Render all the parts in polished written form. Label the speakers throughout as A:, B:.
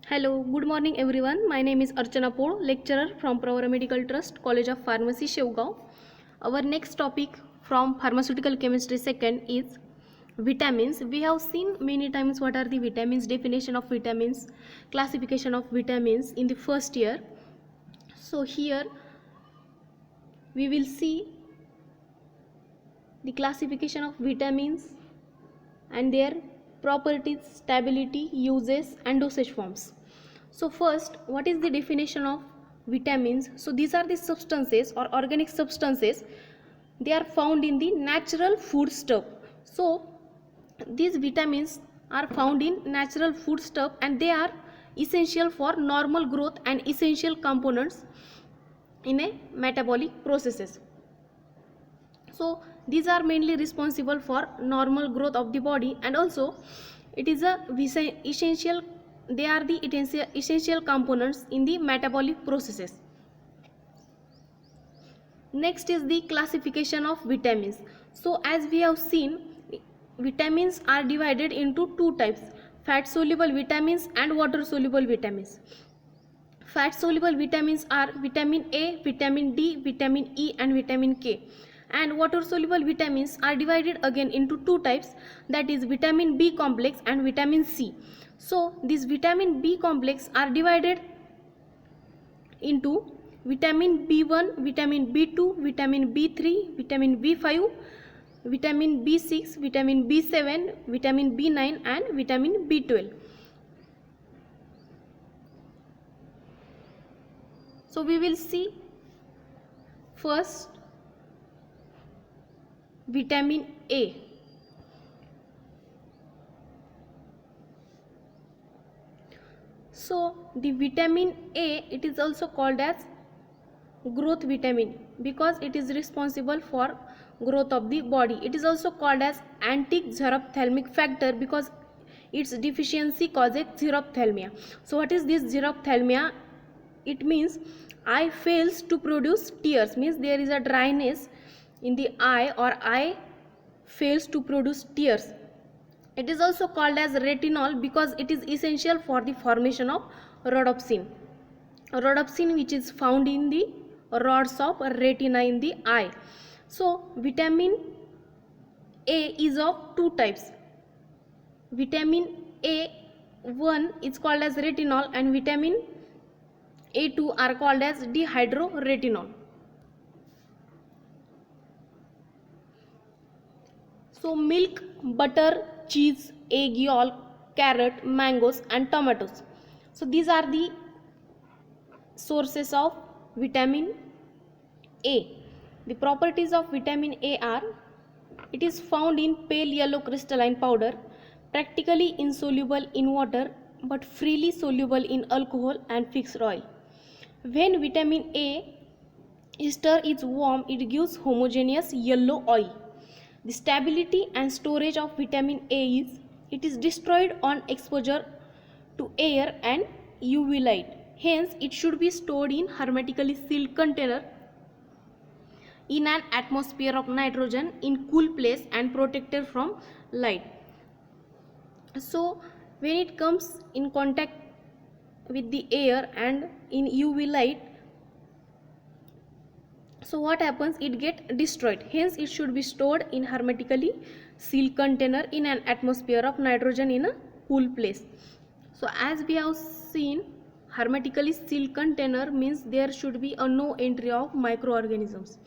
A: Hello, good morning everyone. My name is Archana Pol, lecturer from Pravara Medical Trust, College of Pharmacy, Shevgaon. Our next topic from Pharmaceutical Chemistry second is vitamins. We have seen many times what are the vitamins, definition of vitamins, classification of vitamins in the first year. So here we will see the classification of vitamins and their properties, stability, uses and dosage forms. So first, what is the definition of vitamins? So these are the substances or organic substances. They are found in the natural food stuff. So these vitamins are found in natural food stuff and they are essential for normal growth and essential components in a metabolic processes. So these are mainly responsible for normal growth of the body, and also it is a essential, they are the essential components in the metabolic processes. Next is the classification of vitamins. So as we have seen, vitamins are divided into two types: fat soluble vitamins and water soluble vitamins. Fat soluble vitamins are vitamin A, vitamin D, vitamin E and vitamin K. And water soluble vitamins are divided again into two types, that is vitamin B complex and vitamin C. So these vitamin B complex are divided into vitamin B1, vitamin B2, vitamin B3, vitamin B5, vitamin B6, vitamin B7, vitamin B9 and vitamin B12. So we will see first vitamin A. So the vitamin A, it is also called as growth vitamin because it is responsible for growth of the body. It is also called as anti-xerophthalmic factor because its deficiency causes xerophthalmia. So what is this xerophthalmia? It means eye fails to produce tears, means there is a dryness in the eye or eye fails to produce tears. It is also called as retinol because it is essential for the formation of rhodopsin. Rhodopsin which is found in the rods of retina in the eye. So vitamin A is of two types. Vitamin A1 is called as retinol and vitamin A2 are called as dihydroretinol. So milk, butter, cheese, egg yolk, carrot, mangoes and tomatoes. So these are the sources of vitamin A. The properties of vitamin A are: it is found in pale yellow crystalline powder, practically insoluble in water but freely soluble in alcohol and fixed oil. When vitamin A ester is warm, it gives homogeneous yellow oil. The stability and storage of vitamin A is: it is destroyed on exposure to air and UV light. Hence, it should be stored in hermetically sealed container in an atmosphere of nitrogen in cool place and protected from light. So, when it comes in contact with the air and in UV light, so what happens? It get destroyed. Hence it should be stored in hermetically sealed container in an atmosphere of nitrogen in a cool place. So as we have seen, hermetically sealed container means there should be a no entry of microorganisms.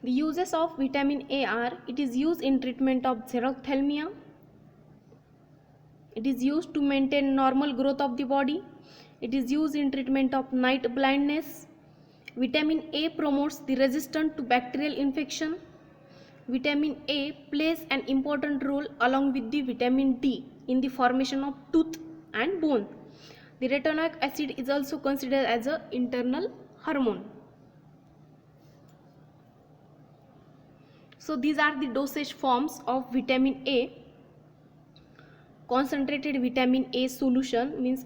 A: The uses of vitamin A are: it is used in treatment of xerophthalmia, it is used to maintain normal growth of the body, it is used in treatment of night blindness. Vitamin A promotes the resistance to bacterial infection. Vitamin A plays an important role along with the vitamin D in the formation of tooth and bone. The retinoic acid is also considered as an internal hormone. So these are the dosage forms of vitamin A. Concentrated vitamin A solution means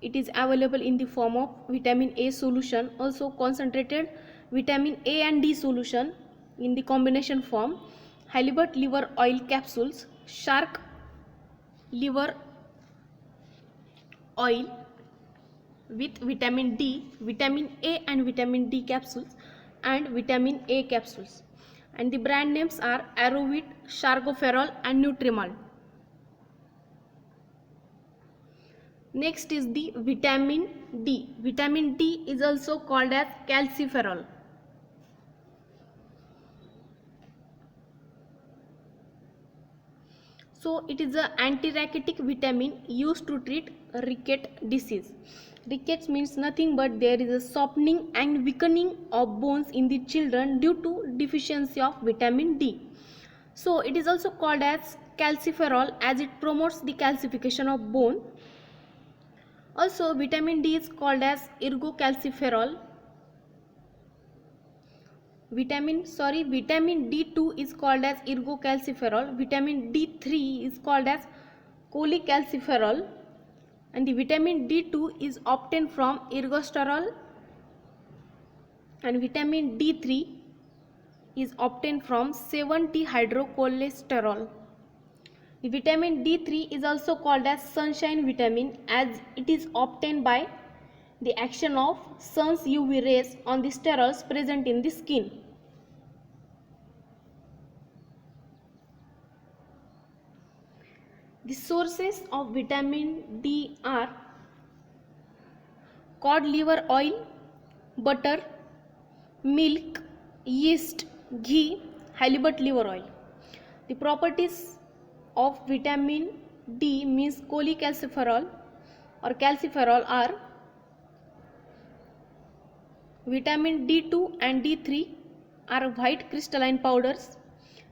A: it is available in the form of vitamin A solution. Also concentrated vitamin A and D solution in the combination form. Halibut liver oil capsules, shark liver oil with vitamin D, vitamin A and vitamin D capsules, and vitamin A capsules. And the brand names are Arovit, Charcoferol and Nutrimalt. Next is the vitamin D. Vitamin D is also called as calciferol. So it is an anti-rachitic vitamin used to treat ricket disease. Rickets means nothing but there is a softening and weakening of bones in the children due to deficiency of vitamin D. So it is also called as calciferol as it promotes the calcification of bone. Also vitamin D is called as ergocalciferol. Vitamin D2 is called as ergocalciferol. Vitamin D3 is called as cholecalciferol, and the vitamin D2 is obtained from ergosterol, and vitamin D3 is obtained from 7-dehydrocholesterol. The vitamin D3 is also called as sunshine vitamin as it is obtained by the action of sun's UV rays on the sterols present in the skin. The sources of vitamin D are cod liver oil, butter, milk, yeast, ghee, halibut liver oil. The properties of vitamin D means cholecalciferol or calciferol are vitamin D2 and D3 are white crystalline powders.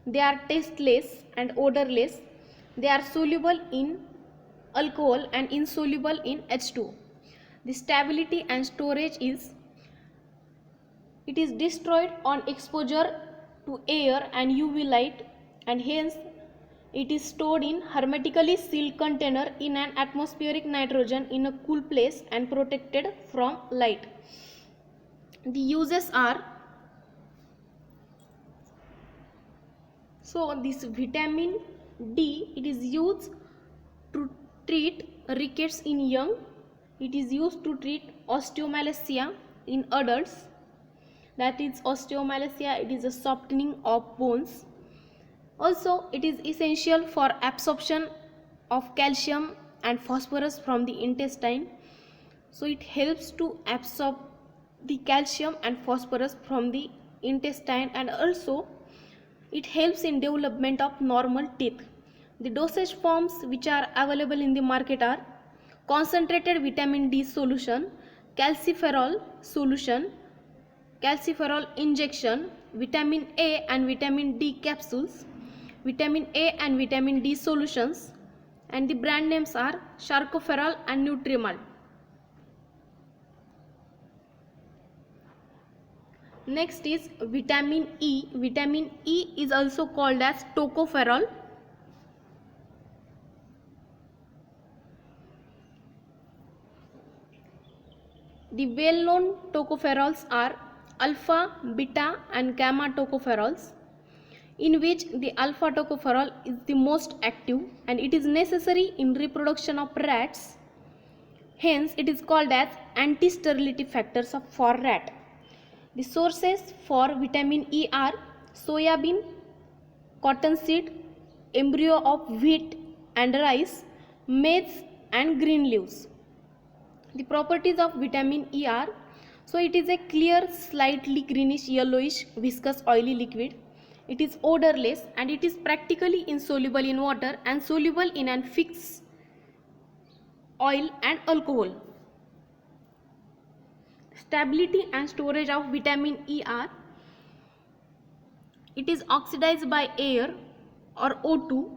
A: They are tasteless and odorless. They are soluble in alcohol and insoluble in H2O. The stability and storage is it is destroyed on exposure to air and UV light, and hence it is stored in hermetically sealed container in an atmospheric nitrogen in a cool place and protected from light. The uses are, so this vitamin D, it is used to treat rickets in young. It is used to treat osteomalacia in adults. That is osteomalacia, it is a softening of bones. Also it is essential for absorption of calcium and phosphorus from the intestine. So it helps to absorb the calcium and phosphorus from the intestine, and also it helps in development of normal teeth. The dosage forms which are available in the market are concentrated vitamin D solution, calciferol solution, calciferol injection, vitamin A and vitamin D capsules, vitamin A and vitamin D solutions, and the brand names are Charcoferol and Nutrimalt. Next is vitamin E. Vitamin E is also called as tocopherol. The well-known tocopherols are alpha, beta and gamma tocopherols, in which the alpha tocopherol is the most active and it is necessary in reproduction of rats. Hence it is called as anti-sterility factors for rat. The sources for vitamin E are soya bean, cottonseed, embryo of wheat and rice, maize and green leaves. The properties of vitamin E are, so it is a clear, slightly greenish yellowish viscous oily liquid. It is odorless and it is practically insoluble in water and soluble in an fixed oil and alcohol. Stability and storage of vitamin E are, it is oxidized by air or O2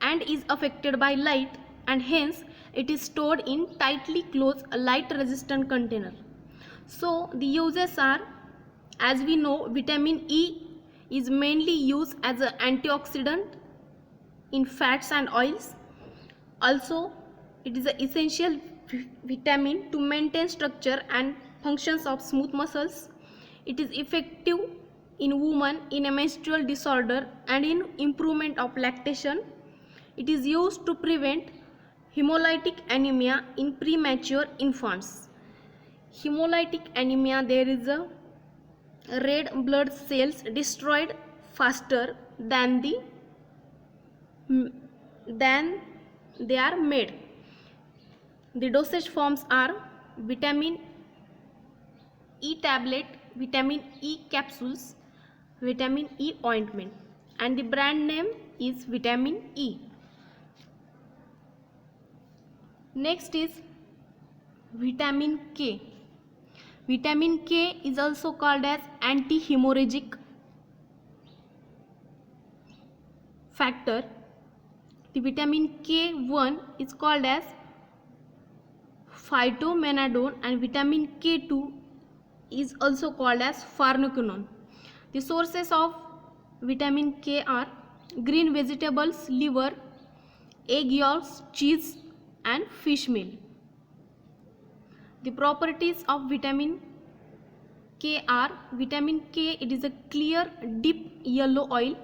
A: and is affected by light, and hence it is stored in tightly closed light resistant container. So the uses are, as we know, vitamin E is mainly used as an antioxidant in fats and oils. Also it is an essential vitamin to maintain structure and functions of smooth muscles. It is effective in women in a menstrual disorder and in improvement of lactation. It is used to prevent hemolytic anemia in premature infants. Hemolytic anemia, there is a red blood cells destroyed faster than they are made. The dosage forms are vitamin E tablet, vitamin E capsules, vitamin E ointment, and the brand name is vitamin E. Next is vitamin K. Vitamin K is also called as anti-hemorrhagic factor. The vitamin K1 is called as phytomenadone, and vitamin K2 is also called as pharmaquinone. The sources of vitamin K are green vegetables, liver, egg yolks, cheese, and fish meal. The properties of vitamin K are: vitamin K, it is a clear deep yellow oil.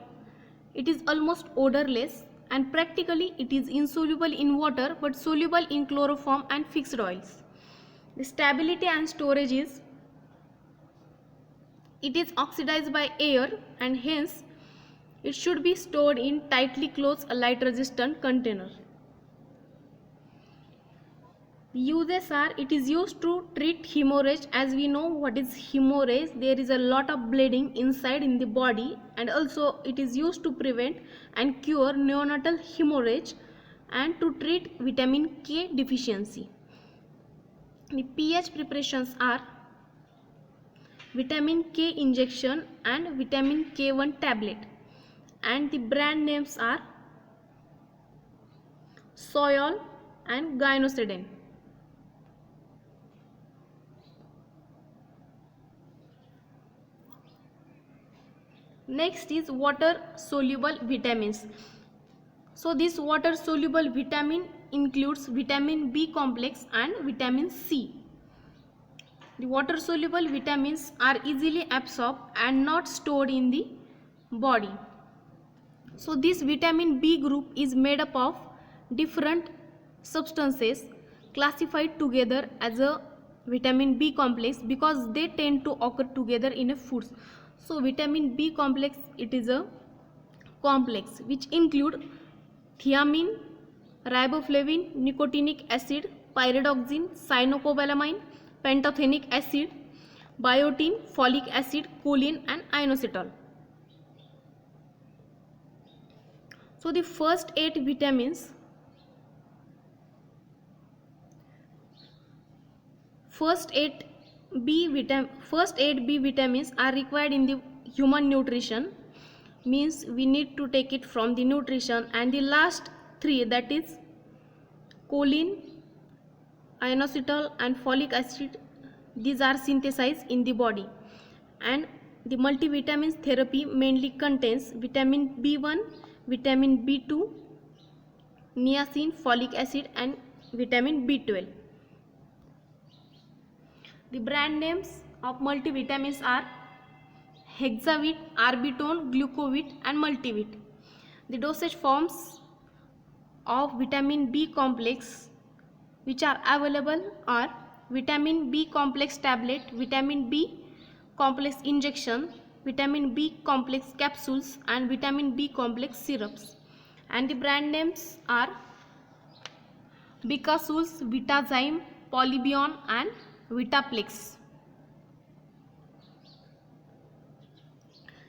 A: It is almost odorless, and practically it is insoluble in water but soluble in chloroform and fixed oils. The stability and storage is: it is oxidized by air, and hence it should be stored in tightly closed light resistant container. The uses are: it is used to treat hemorrhage. As we know what is hemorrhage, there is a lot of bleeding inside in the body, and also it is used to prevent and cure neonatal hemorrhage and to treat vitamin K deficiency. The pH preparations are vitamin K injection and vitamin K1 tablet, and the brand names are Soyol and Gynosedin. Next is water soluble vitamins. So this water soluble vitamin includes vitamin B complex and vitamin C. The water soluble vitamins are easily absorbed and not stored in the body. So this vitamin B group is made up of different substances classified together as a vitamin B complex because they tend to occur together in a food. So vitamin B complex, it is a complex which include thiamine, riboflavin, nicotinic acid, pyridoxine, cyanocobalamin, pantothenic acid, biotin, folic acid, choline, and inositol. So the first 8 vitamins, first 8 B vitamins are required in the human nutrition, means we need to take it from the nutrition, and the last 3, that is choline, inositol, and folic acid, these are synthesized in the body. And the multivitamins therapy mainly contains vitamin B1, vitamin B2, niacin, folic acid, and vitamin B12. The brand names of multivitamins are Hexavit, Arbitone, Glucovit, and Multivit. The dosage forms of vitamin B complex which are available are vitamin B complex tablet, vitamin B complex injection, vitamin B complex capsules, and vitamin B complex syrups. And the brand names are Bicasus, Vitazyme, Polybion, and Vitaplex.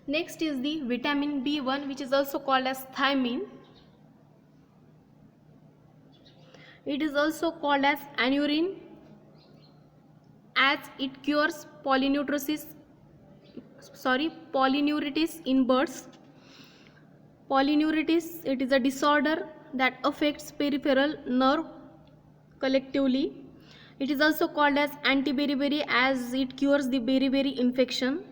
A: Next is the vitamin B1, which is also called as thiamine. It is also called as anurine, as it cures polyneuritis in birds. Polyneuritis, it is a disorder that affects peripheral nerve collectively. It is also called as anti-beriberi as it cures the beriberi infection.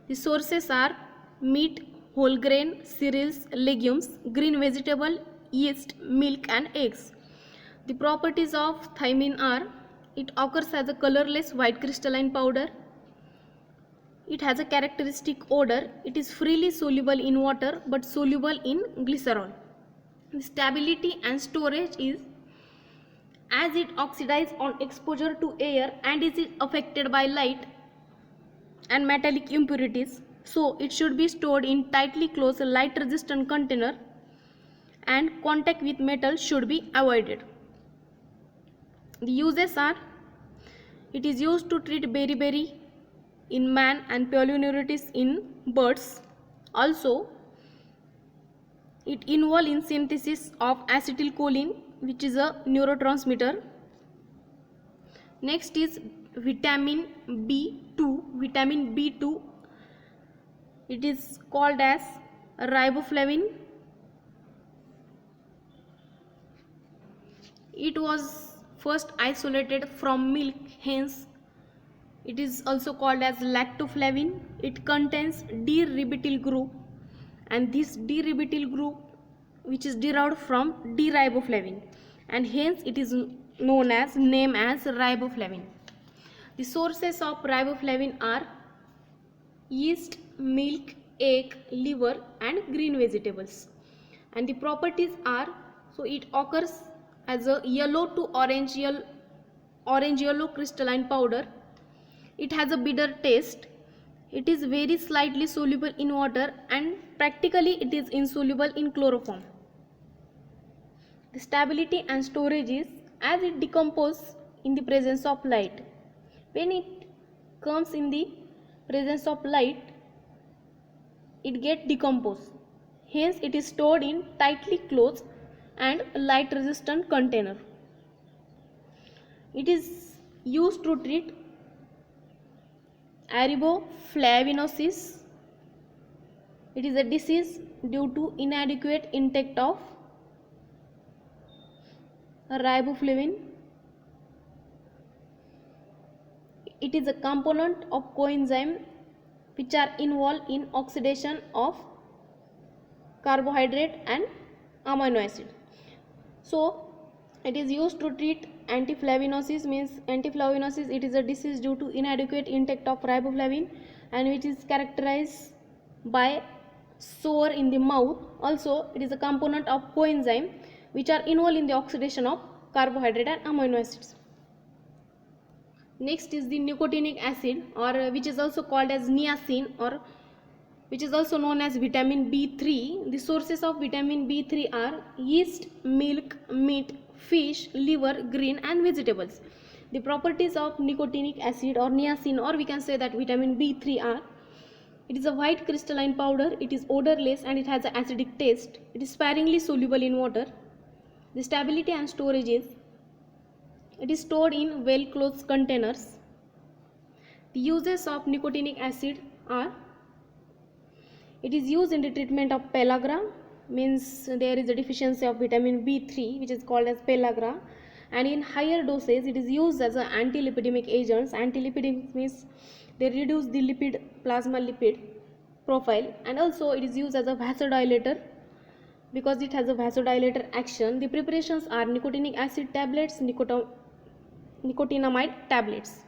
A: The sources are meat, whole grain, cereals, legumes, green vegetable, yeast, milk, and eggs. The properties of thiamine are: it occurs as a colorless white crystalline powder. It has a characteristic odor. It is freely soluble in water but soluble in glycerol. The stability and storage is: as it oxidizes on exposure to air and is affected by light and metallic impurities. So it should be stored in tightly closed light resistant container and contact with metal should be avoided. The uses are: it is used to treat beriberi in man and pyelonephritis in birds. Also, it involves in synthesis of acetylcholine, which is a neurotransmitter. Next is vitamin B2. Vitamin B2, it is called as riboflavin. It was first isolated from milk, hence it is also called as lactoflavin. It contains D-ribotyl group, and this D-ribotyl group which is derived from D-riboflavin, and hence it is known as riboflavin. The sources of riboflavin are yeast, milk, egg, liver and green vegetables. And the properties are, so it occurs as a yellow to orange yellow crystalline powder. It has a bitter taste. It is very slightly soluble in water and practically it is insoluble in chloroform. The stability and storage is, as it decomposes in the presence of light. When it comes in the presence of light, it gets decomposed. Hence it is stored in tightly closed and light resistant container. It is used to treat araboflavinosis. It is a disease due to inadequate intake of riboflavin. It is a component of coenzyme which are involved in oxidation of carbohydrate and amino acid. So it is used to treat antiflavinosis. Means antiflavinosis, it is a disease due to inadequate intake of riboflavin and which is characterized by sore in the mouth. Also it is a component of coenzyme which are involved in the oxidation of carbohydrate and amino acids. Next is the nicotinic acid, or which is also called as niacin, or which is also known as vitamin B3. The sources of vitamin B3 are yeast, milk, meat, fish, liver, green and vegetables. The properties of nicotinic acid or niacin, or we can say that vitamin B3 are: it is a white crystalline powder, it is odorless and it has an acidic taste. It is sparingly soluble in water. The stability and storage is: it is stored in well closed containers. The uses of nicotinic acid are: it is used in the treatment of pellagra, means there is a deficiency of vitamin B3 which is called as pellagra, and in higher doses it is used as an antilipidemic agents. Antilipidemic means they reduce the lipid plasma lipid profile, and also it is used as a vasodilator because it has a vasodilator action. The preparations are nicotinic acid tablets, nicotinamide tablets.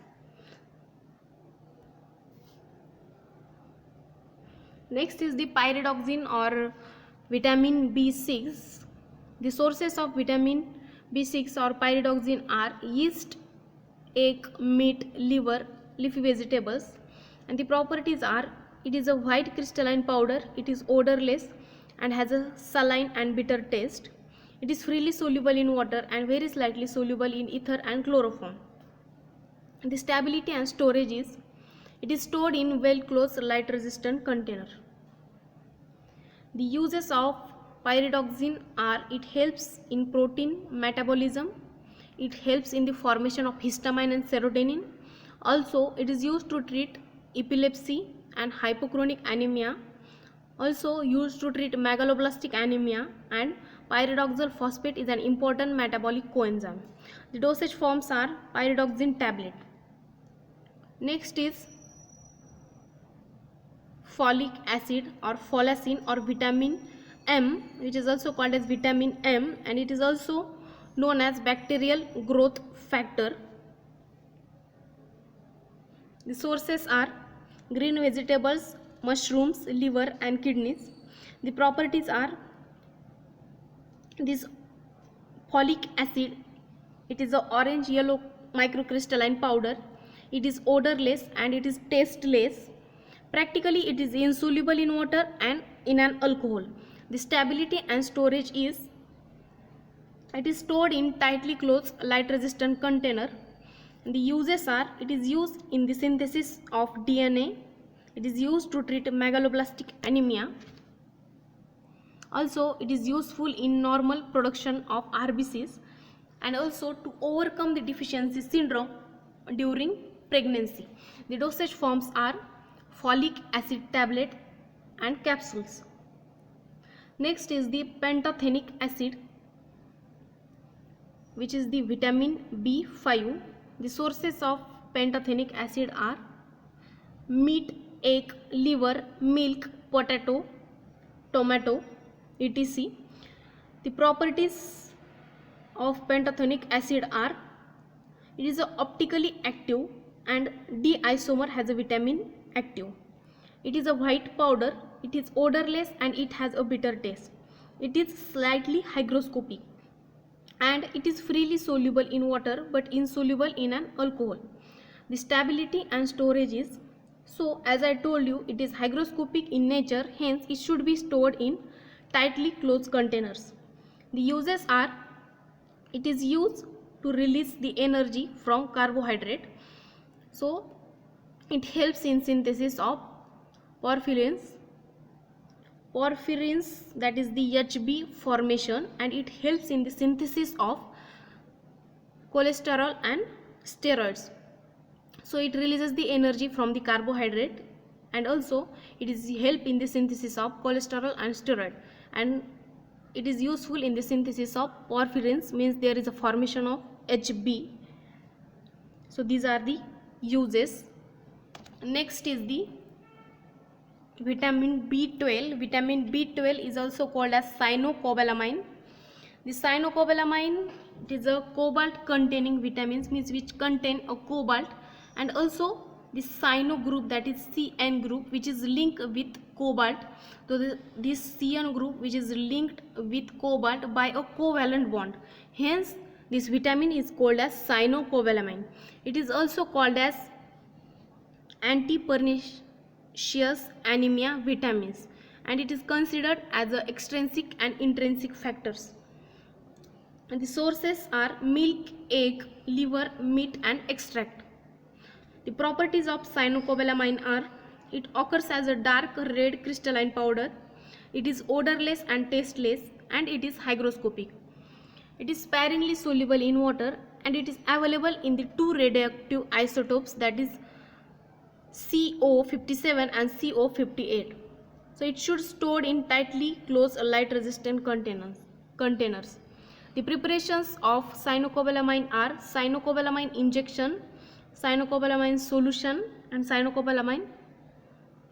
A: Next is the pyridoxine or vitamin B6. The sources of vitamin B6 or pyridoxine are yeast, egg, meat, liver, leafy vegetables, and the properties are: it is a white crystalline powder, it is odorless and has a saline and bitter taste. It is freely soluble in water and very slightly soluble in ether and chloroform. The stability and storage is: it is stored in well closed light resistant container. The uses of pyridoxine are: it helps in protein metabolism, it helps in the formation of histamine and serotonin. Also it is used to treat epilepsy and hypochronic anemia, also used to treat megaloblastic anemia, and pyridoxal phosphate is an important metabolic coenzyme. The dosage forms are pyridoxine tablet. Next is folic acid or folacin or vitamin M, which is also called as vitamin M, and it is also known as bacterial growth factor. The sources are green vegetables, mushrooms, liver and kidneys. The properties are: this folic acid It is a orange yellow microcrystalline powder. It is odorless and it is tasteless. Practically it is insoluble in water and in an alcohol. The stability and storage is, it is stored in tightly closed light resistant container. The uses are, it is used in the synthesis of DNA. It is used to treat megaloblastic anemia. Also, it is useful in normal production of RBCs and also to overcome the deficiency syndrome during pregnancy. The dosage forms are folic acid tablet and capsules. Next is the pantothenic acid, which is the vitamin B5. The sources of pantothenic acid are meat, egg, liver, milk, potato, tomato, etc. The properties of pantothenic acid are, it is optically active and D isomer has a vitamin active. It is a white powder, it is odorless and it has a bitter taste. It is slightly hygroscopic and it is freely soluble in water but insoluble in an alcohol. The stability and storage is, so as I told you, it is hygroscopic in nature, hence it should be stored in tightly closed containers. The uses are, it is used to release the energy from carbohydrate. So it helps in synthesis of porphyrins, that is the HB formation, and it helps in the synthesis of cholesterol and steroids. So it releases the energy from the carbohydrate and also it is help in the synthesis of cholesterol and steroid, and it is useful in the synthesis of porphyrins, means there is a formation of HB. So these are the uses. Next is the vitamin B12. Vitamin B12 is also called as cyanocobalamin. The cyanocobalamin, it is a cobalt containing vitamins, means which contain a cobalt, and also the cyano group, that is CN group, which is linked with cobalt. So this CN group which is linked with cobalt by a covalent bond, hence this vitamin is called as cyanocobalamin. It is also called as anti-pernicious anemia vitamins, and it is considered as a extrinsic and intrinsic factors. And the sources are milk, egg, liver, meat and extract. The properties of cyanocobalamin are, it occurs as a dark red crystalline powder, it is odorless and tasteless, and it is hygroscopic. It is sparingly soluble in water and it is available in the two radioactive isotopes, that is CO57 and CO58. So it should stored in tightly closed light resistant containers. The preparations of cyanocobalamin are cyanocobalamin injection, cyanocobalamin solution and cyanocobalamin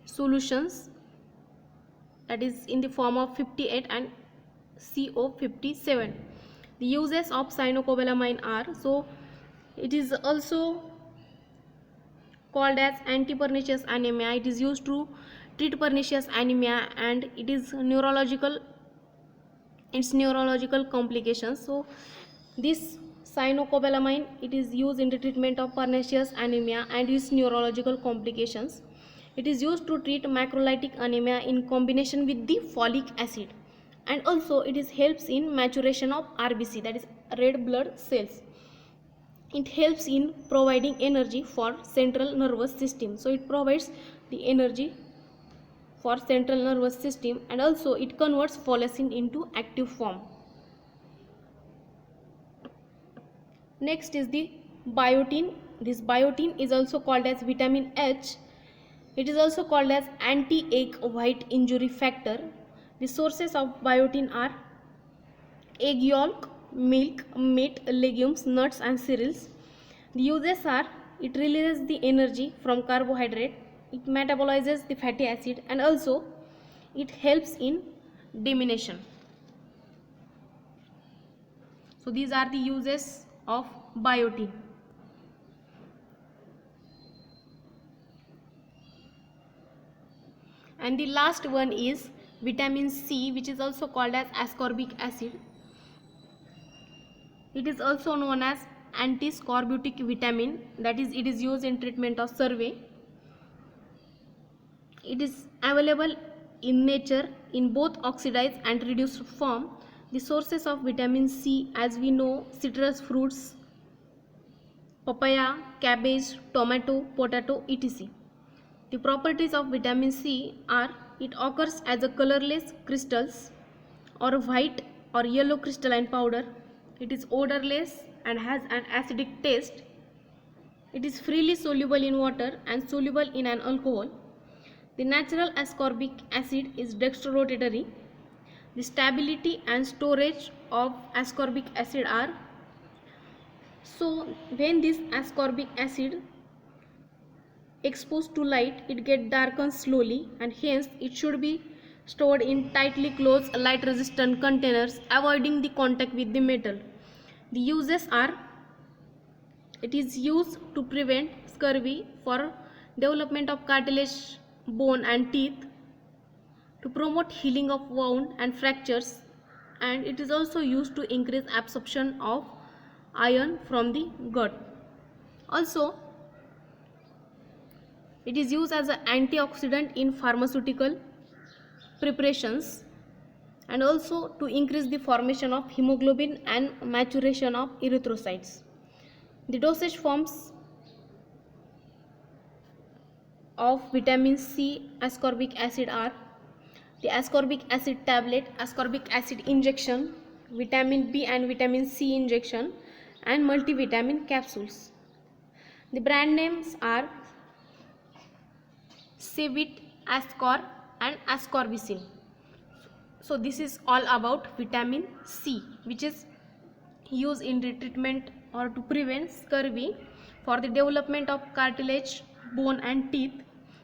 A: solutions, that is in the form of 58 and CO57. The uses of cyanocobalamin are, so it is also called as anti-pernicious anemia. It is used to treat pernicious anemia and it is neurological complications. So this cyanocobalamin, it is used in the treatment of pernicious anemia and its neurological complications. It is used to treat macrolytic anemia in combination with the folic acid, and also it is helps in maturation of RBC, that is red blood cells. It helps in providing energy for central nervous system, so it provides the energy for central nervous system, and also it converts folacin into active form. Next is the biotin. This biotin is also called as vitamin H. It is also called as anti-egg white injury factor. The sources of biotin are egg yolk, milk, meat, legumes, nuts and cereals. The uses are, it releases the energy from carbohydrate, it metabolizes the fatty acid, and also it helps in diminution. So these are the uses of biotin. And the last one is vitamin C, which is also called as ascorbic acid. It is also known as anti-scorbutic vitamin, that is, it is used in treatment of survey. It is available in nature in both oxidized and reduced form. The sources of vitamin C, as we know, citrus fruits, papaya, cabbage, tomato, potato, etc. The properties of vitamin C are: it occurs as a colorless crystals or white or yellow crystalline powder. It is odorless and has an acidic taste. It is freely soluble in water and soluble in an alcohol. The natural ascorbic acid is dextrorotatory. The stability and storage of ascorbic acid are: so when this ascorbic acid exposed to light, it gets darkened slowly, and hence it should be stored in tightly closed light resistant containers, avoiding the contact with the metal. The uses are: it is used to prevent scurvy, for development of cartilage, bone and teeth, to promote healing of wound and fractures, and it is also used to increase absorption of iron from the gut. Also, it is used as an antioxidant in pharmaceutical preparations, and also to increase the formation of hemoglobin and maturation of erythrocytes. The dosage forms of vitamin C ascorbic acid are: the ascorbic acid tablet, ascorbic acid injection, vitamin B and vitamin C injection, and multivitamin capsules. The brand names are Cevit, Ascor and Ascorbicin. So this is all about vitamin C, which is used in the treatment or to prevent scurvy, for the development of cartilage, bone and teeth,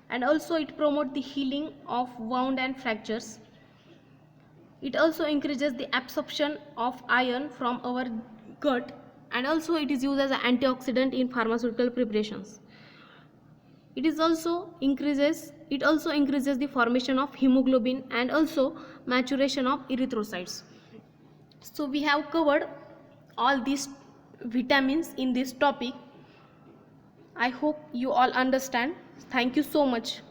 A: and also it promotes the healing of wound and fractures. It also increases the absorption of iron from our gut, and also it is used as an antioxidant in pharmaceutical preparations. It also increases the formation of hemoglobin and also maturation of erythrocytes. So we have covered all these vitamins in this topic. I hope you all understand. Thank you so much.